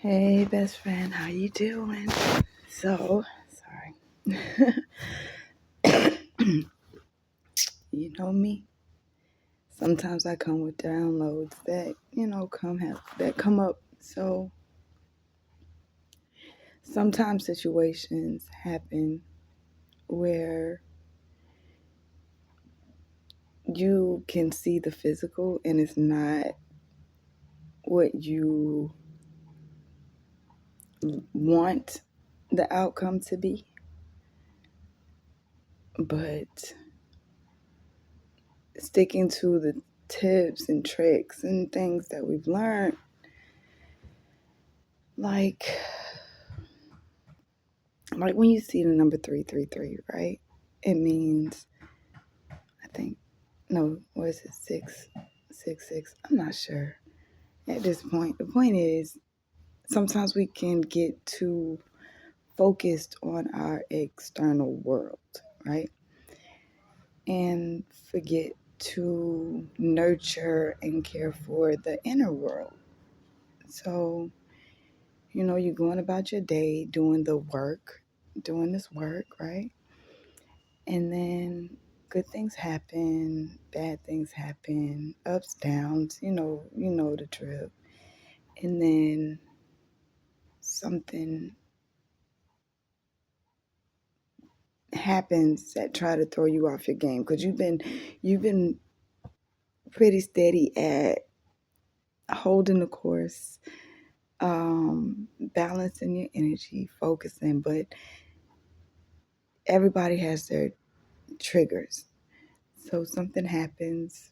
Hey, best friend, how you doing? Sorry. You know me. Sometimes I come with downloads that come up. So sometimes situations happen where you can see the physical and it's not what you want the outcome to be, but sticking to the tips and tricks and things that we've learned, like when you see the number 333, right? It means, I think, no, what is it, 666? I'm not sure at this point. The point is, sometimes we can get too focused on our external world, right? And forget to nurture and care for the inner world. So, you're going about your day doing this work, right? And then good things happen, bad things happen, ups, downs, you know the drill. And then something happens that try to throw you off your game because you've been pretty steady at holding the course, balancing your energy, focusing, but everybody has their triggers. So something happens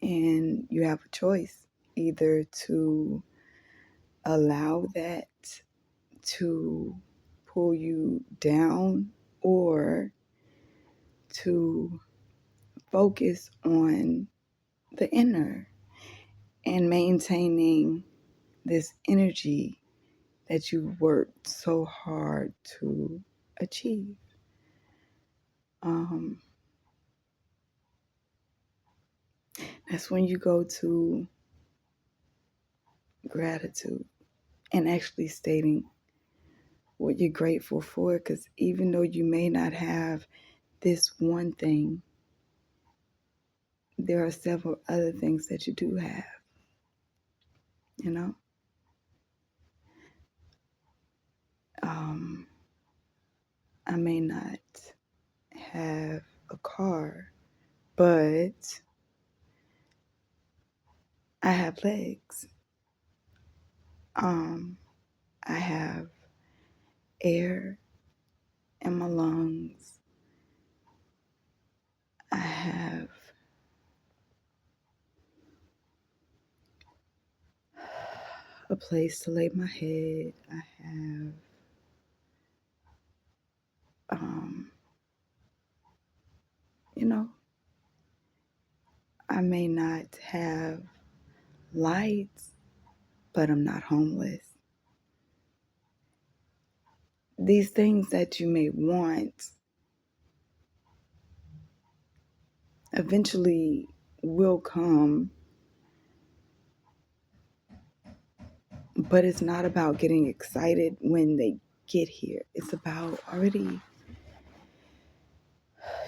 and you have a choice, either to allow that to pull you down or to focus on the inner and maintaining this energy that you worked so hard to achieve. Um, that's when you go to gratitude and actually stating what you're grateful for, because even though you may not have this one thing, there are several other things that you do have, you know? I may not have a car, but I have legs. I have air in my lungs. I have a place to lay my head. I have um, you know, I may not have lights, but I'm not homeless. These things that you may want eventually will come, but it's not about getting excited when they get here. It's about already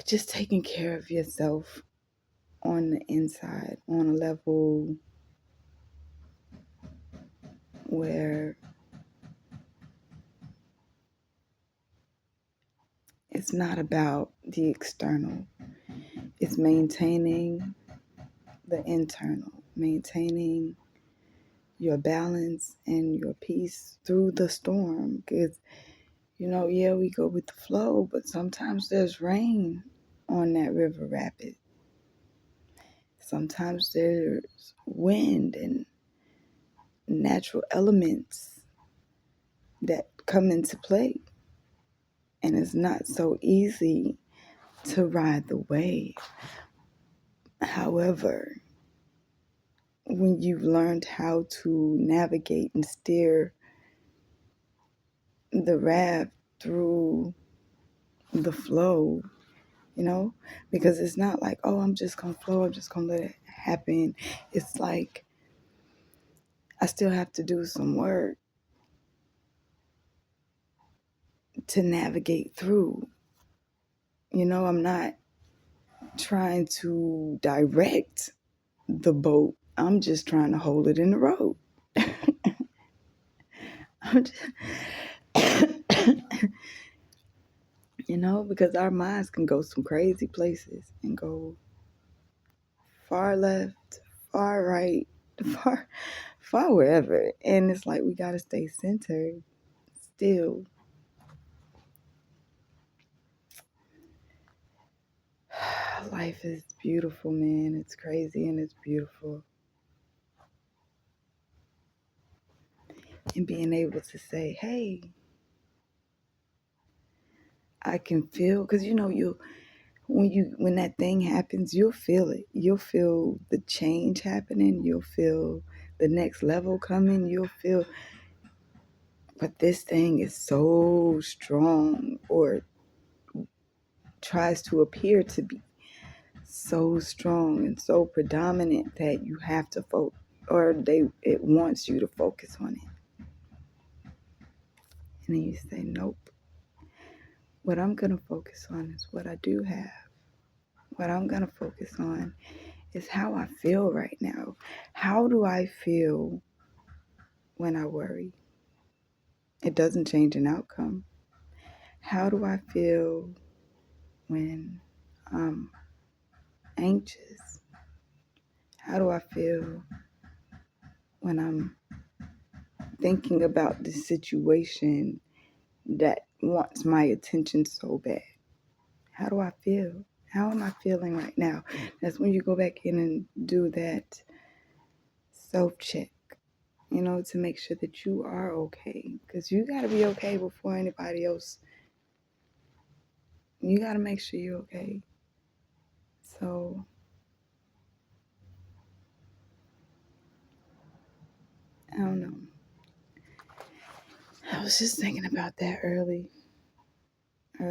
just taking care of yourself on the inside, on a level where it's not about the external. It's maintaining the internal, maintaining your balance and your peace through the storm. Because, we go with the flow, but sometimes there's rain on that river rapid. Sometimes there's wind and natural elements that come into play. And it's not so easy to ride the wave. However, when you've learned how to navigate and steer the raft through the flow, because it's not like, oh, I'm just going to flow, I'm just going to let it happen. It's like I still have to do some work to navigate through. I'm not trying to direct the boat. I'm just trying to hold it in the road. I'm just, because our minds can go some crazy places and go far left, far right, far wherever. And it's like we got to stay centered still. Life is beautiful, man. It's crazy and it's beautiful. And being able to say, hey, I can feel, because when that thing happens, you'll feel it. You'll feel the change happening. You'll feel the next level coming. You'll feel, but this thing is so strong, or tries to appear to be so strong and so predominant, that you have to focus, or it wants you to focus on it. And then you say, nope. What I'm going to focus on is what I do have. What I'm going to focus on is how I feel right now. How do I feel when I worry? It doesn't change an outcome. How do I feel when I'm anxious? How do I feel when I'm thinking about the situation that wants my attention so bad? How do I feel? How am I feeling right now? That's when you go back in and do that self-check, to make sure that you are okay. Because you got to be okay before anybody else. You got to make sure you're okay. So, I don't know. I was just thinking about that early. I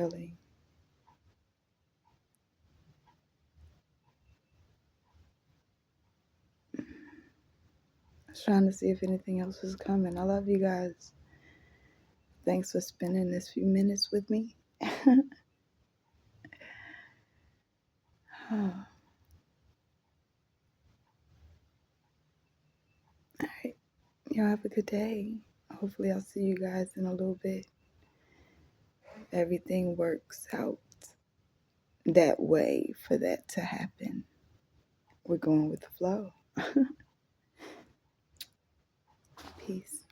was trying to see if anything else was coming. I love you guys. Thanks for spending this few minutes with me. All right. Y'all have a good day. Hopefully I'll see you guys in a little bit. Everything works out that way for that to happen. We're going with the flow. Peace.